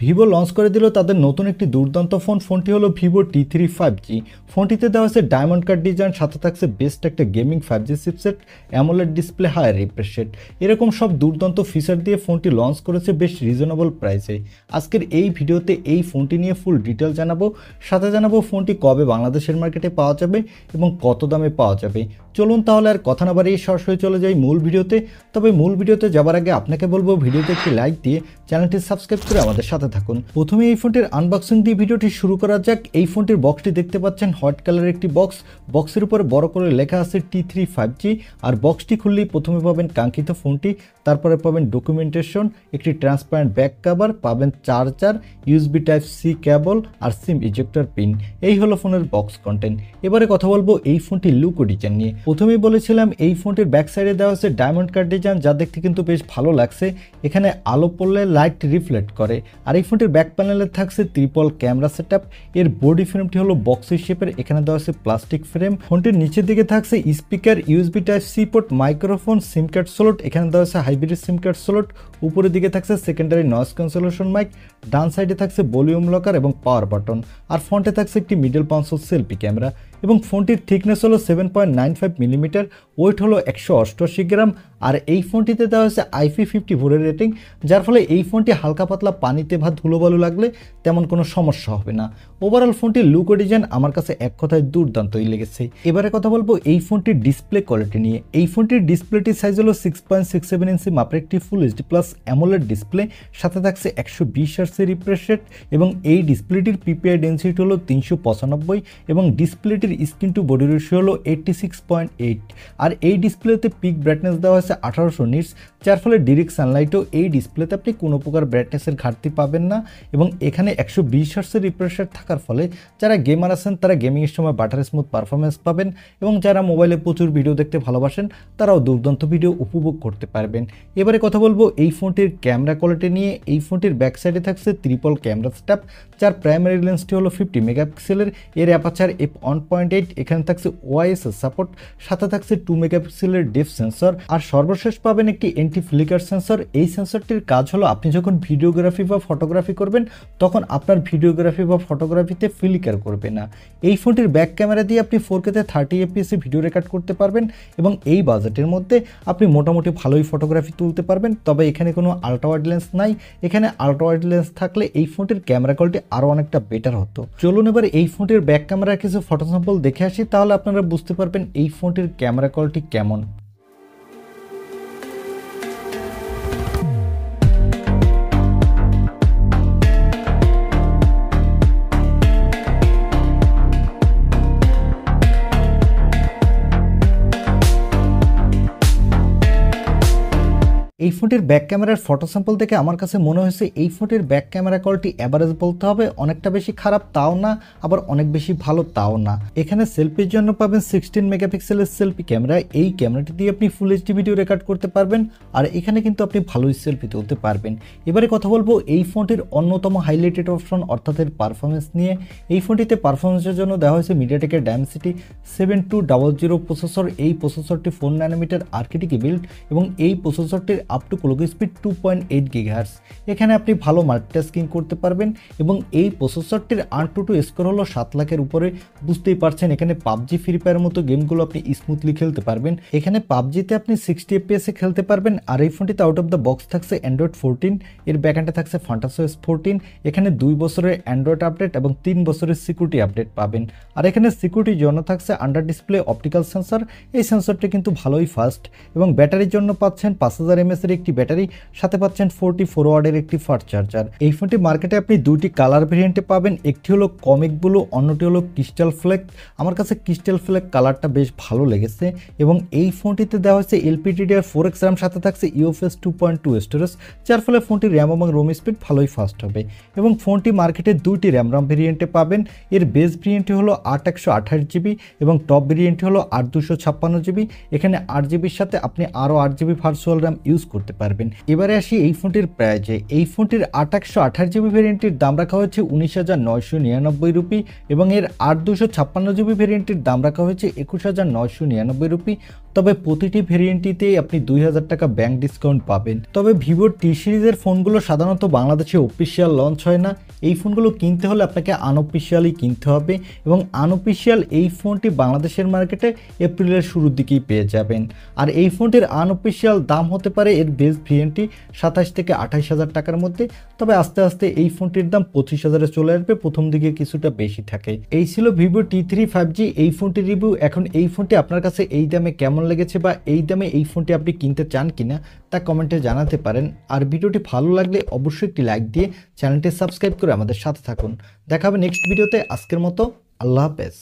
Vivo launch করে দিল তাদের নতুন একটি দুর্দান্ত ফোনটি হলো ভিভো T3 5G। ফোনটিতে দেওয়া আছে ডায়মন্ড কাট ডিজাইন, সাথে থাকছে বেস্ট একটা gaming 5G chipset, AMOLED display, higher refresh rate, এরকম সব দুর্দান্ত ফিচার দিয়ে ফোনটি লঞ্চ করেছে বেশ রিজনেবল প্রাইসে। আজকের এই ভিডিওতে এই ফোনটি নিয়ে ফুল ডিটেল জানাবো, সাথে জানাবো ফোনটি কবে বাংলাদেশের মার্কেটে পাওয়া যাবে এবং কত দামে পাওয়া যাবে। চলুন তাহলে আর কথা না বাড়িয়ে সরাসরি চলে যাই মূল ভিডিওতে। তবে মূল ভিডিওতে যাবার আগে আপনাকে বলবো ভিডিওতে একটি লাইক দিয়ে চ্যানেলটি সাবস্ক্রাইব করে আমাদের সাথে থাকুন। প্রথমে এই ফোনটির আনবক্সিং দিয়ে ভিডিওটি শুরু করা যাক। এই ফোনটির বক্সটি দেখতে পাচ্ছেন হোয়াইট কালারের একটি বক্স। বক্সের উপরে বড় করে লেখা আছে T3 5G। আর বক্সটি খুললেই প্রথমে পাবেন কাঙ্ক্ষিত ফোনটি, তারপরে পাবেন ডকুমেন্টেশন, একটি ট্রান্সপারেন্ট ব্যাক কভার, পাবেন চার্জার, USB Type-C কেবল আর সিম ইজেক্টর পিন। এই হলো ফোনের বক্স কন্টেন্ট। এবারে কথা বলবো এই ফোনটির লুক ও ডিজাইন নিয়ে। প্রথমেই বলেছিলাম এই ফোনটির ব্যাক সাইডে দেওয়া আছে ডায়মন্ড কাট ডিজাইন, যা দেখতে কিন্তু বেশ ভালো লাগছে। এখানে আলো পড়লে লাইট রিফ্লেক্ট করে। আর এই ফোনটির ব্যাক প্যানেলে থাকছে ট্রিপল ক্যামেরা সেটআপ। এর বডি ফ্রেমটি হলো বক্সি শেপের, এখানে দেওয়া আছে প্লাস্টিক ফ্রেম। ফোনটির নিচের দিকে থাকছে speaker, USB Type-C port, microphone, সিম কার্ড স্লট, এখানে দেওয়া আছে হাইব্রিড সিম কার্ড স্লট। উপরের দিকে থাকছে সেকেন্ডারি নয়েজ ক্যান্সেলেশন মাইক, ডান সাইডে থাকছে ভলিউম লকার এবং পাওয়ার বাটন। আর ফ্রন্টে থাকছে একটি মিডল পাঞ্চল সেলফি ক্যামেরা। এবং ফোনটির থিকনেস হলো 7.95 মিলিমিটার, ওয়েট হলো 188 গ্রাম। আর এই ফোনটিতে দেওয়া হয়েছে IP54 এর রেটিং, যার ফলে এই ফোনটি হালকা পাতলা পানিতে বা ধুলোবালু লাগলে তেমন কোনো সমস্যা হবে না। ওভারঅল ফোনটির লুক ও ডিজাইন আমার কাছে এক কথায় দুর্দান্তই লেগেছে। এবারে কথা বলবো এই ফোনটির ডিসপ্লে কোয়ালিটি নিয়ে। এই ফোনটির ডিসপ্লেটির সাইজ হলো 6.67 ইঞ্চি মাপের একটি ফুল HD প্লাস অ্যামোলেড ডিসপ্লে, সাথে থাকছে 120 Hz রিফ্রেশ রেট। এবং এই ডিসপ্লেটির PPI ডেনসিটি হলো 395 এবং ডিসপ্লেটির স্ক্রিন টু বডি রেশিও হলো 86.8। আর এই ডিসপ্লেতে পিক ব্রাইটনেস দেওয়া হয়েছে 1800 নিটস, যার ফলে ডিরেক্ট সানলাইটও এই ডিসপ্লেতে আপনি কোনো প্রকার ব্রাইটনেসের ঘাটতি পাবেন না। এবং এখানে 120 Hz রিফ্রেশ রেট থাকার ফলে যারা গেমার আছেন তারা গেমিংয়ের সময় বাটার স্মুথ পারফরমেন্স পাবেন, এবং যারা মোবাইলে প্রচুর ভিডিও দেখতে ভালোবাসেন তারাও দুর্দান্ত ভিডিও উপভোগ করতে পারবেন। এবারে কথা বলবো এই ফোনটির ক্যামেরা কোয়ালিটি নিয়ে। এই ফোনটির ব্যাক সাইডে থাকছে ট্রিপল ক্যামেরা সেটআপ, যার প্রাইমারি লেন্সটি হলো 50 মেগাপিক্সেলের, এর অ্যাপারচার f1.8, এখানে থাকছে OIS সাপোর্ট, সাথে থাকছে 2 মেগাপিক্সেলের ডেপথ সেন্সর। আর সর্বশেষ পাবেন একটি অ্যান্টি ফ্লিকার সেন্সর। এই সেন্সরটির কাজ হলো আপনি যখন ভিডিওগ্রাফি বা ফটোগ্রাফি করবেন তখন আপনার ভিডিওগ্রাফি বা ফটোগ্রাফিতে ফ্লিকার করবে না। এই ফোনটির ব্যাক ক্যামেরা দিয়ে আপনি 4K-তে 30 FPS ভিডিও রেকর্ড করতে পারবেন, এবং এই বাজেটের মধ্যে আপনি মোটামুটি ভালোই ফটোগ্রাফি তুলতে পারবেন। তবে এখানে কোনো আল্ট্রা ওয়াইড লেন্স নাই। এখানে আল্ট্রা ওয়াইড লেন্স থাকলে এই ফোনটির ক্যামেরা কোয়ালিটি আরও অনেকটা বেটার হতো। চলুন এবার এই ফোনটির ব্যাক ক্যামেরার কিছু ফটো স্যাম্পল দেখে আসি, তাহলে আপনারা বুঝতে পারবেন এই ফোনটির ক্যামেরা কোয়ালিটি কেমন। এই ফোনটির ব্যাক ক্যামেরার ফটো স্যাম্পল থেকে আমার কাছে মনে হয়েছে এই ফোনটির ব্যাক ক্যামেরা কোয়ালিটি অ্যাভারেজ বলতে হবে, অনেকটা বেশি খারাপ তাও না, আবার অনেক বেশি ভালো তাও না। এখানে সেলফির জন্য পাবেন 16 মেগাপিক্সেলের সেলফি ক্যামেরা। এই ক্যামেরাটি দিয়ে আপনি ফুল HD ভিডিও রেকর্ড করতে পারবেন, আর এখানে কিন্তু আপনি ভালোই সেলফি তুলতে পারবেন। এবারে কথা বলবো এই ফোনটির অন্যতম হাইলাইটেড অপশন অর্থাৎ এর পারফরমেন্স নিয়ে। এই ফোনটিতে পারফরমেন্সের জন্য দেওয়া হয়েছে মিডিয়াটেকের ডায়মেনসিটি 7200 প্রসেসর। এই প্রসেসরটি 4 ন্যানোমিটার আর্কিটেক্টে বিল্ড, এবং এই প্রসেসরটির up to clock speed 2.8 GHz। এখানে আপনি ভালো মাল্টিটাস্কিং করতে পারবেন, এবং এই প্রসেসরটির AnTuTu স্কোর হলো 7 লাখের উপরে। বুঝতেই পারছেন এখানে PUBG ফ্রি ফায়ারের মতো গেমগুলো আপনি স্মুথলি খেলতে পারবেন। এখানে PUBGতে আপনি 60 FPS খেলতে পারবেন। আর এই ফোনটিতে আউট অফ দ্য বক্স থাকছে অ্যান্ড্রয়েড 14, এর ব্যাকএন্ডে থাকছে FantaSOS 14। এখানে 2 বছরের অ্যান্ড্রয়েড আপডেট এবং 3 বছরের সিকিউরিটি আপডেট পাবেন। আর এখানে সিকিউরিটির জন্য থাকছে আন্ডার ডিসপ্লে অপটিক্যাল সেন্সর। এই সেন্সরটি কিন্তু ভালোই ফাস্ট। এবং ব্যাটারির জন্য পাচ্ছেন 5000 mAh এর একটি ব্যাটারি, সাথে পাচ্ছেন 44 ওয়াটের একটি ফাস্ট চার্জার। এই ফোনটি মার্কেটে আপনি দুইটি কালার ভেরিয়েন্টে পাবেন, একটি হলো কমিক ব্লু, অন্যটি হলো ক্রিস্টাল ফ্লেক। আমার কাছে ক্রিস্টাল ফ্লেক কালারটা বেশ ভালো লেগেছে। এবং এই ফোনটিতে দেওয়া হচ্ছে LPDDR4X RAM, সাথে থাকছে UFS 2.2 স্টোরেজ, যার ফলে ফোনটি র্যাম এবং রোম স্পিড ভালোই ফাস্ট হবে। এবং ফোনটি মার্কেটে দুইটি র্যাম ভেরিয়েন্টে পাবেন। এর বেস ভেরিয়েন্টটি হলো 8/128GB এবং টপ ভেরিয়েন্টটি হলো 8/256GB। এখানে 8GB সাথে আপনি আরও 8GB ভার্চুয়াল র্যাম ইউজ করতে করতে পারবেন। এবারে আসি এই ফোনটির প্রাইজে। এই ফোনটির 8/128GB ভ্যারিয়েন্টটির দাম রাখা হয়েছে 19,999 রুপি এবং এর 8/256GB ভ্যারিয়েন্টটির দাম রাখা হয়েছে 21,999 রুপি। তবে প্রতিটি ভ্যারিয়েন্টটিতেই আপনি 2000 টাকা ব্যাংক ডিসকাউন্ট পাবেন। তবে ভিভোর টি সিরিজের ফোনগুলো সাধারণত বাংলাদেশে অফিসিয়াল লঞ্চ হয় না। এই ফোনগুলো কিনতে হলে আপনাকে আনঅফিসিয়ালি কিনতে হবে এবং আনঅফিসিয়াল এই ফোনটি বাংলাদেশের মার্কেটে এপ্রিলের শুরুর দিকেই পেয়ে যাবেন। আর এই ফোনটির আনঅফিসিয়াল দাম হতে পারে এর বেস ভ্যারিয়েন্টটি 27 থেকে 28,000 টাকার মধ্যে। তবে আস্তে আস্তে এই ফোনটির দাম 25,000-এ চলে আসবে, প্রথম দিকে কিছুটা বেশি থাকে। এই ছিল ভিভো T3 5G এই ফোনটির রিভিউ। এখন এই ফোনটি আপনার কাছে এই দামে কেমন লেগেছে বা এই দামে এই ফোনটি আপনি কিনতে চান কিনা তা কমেন্টে জানাতে পারেন। আর ভিডিওটি ভালো লাগলে অবশ্যই একটি লাইক দিয়ে চ্যানেলটি সাবস্ক্রাইব করে আমাদের সাথে থাকুন। দেখা হবে নেক্সট ভিডিওতে। আজকের মতো আল্লাহ হাফেজ।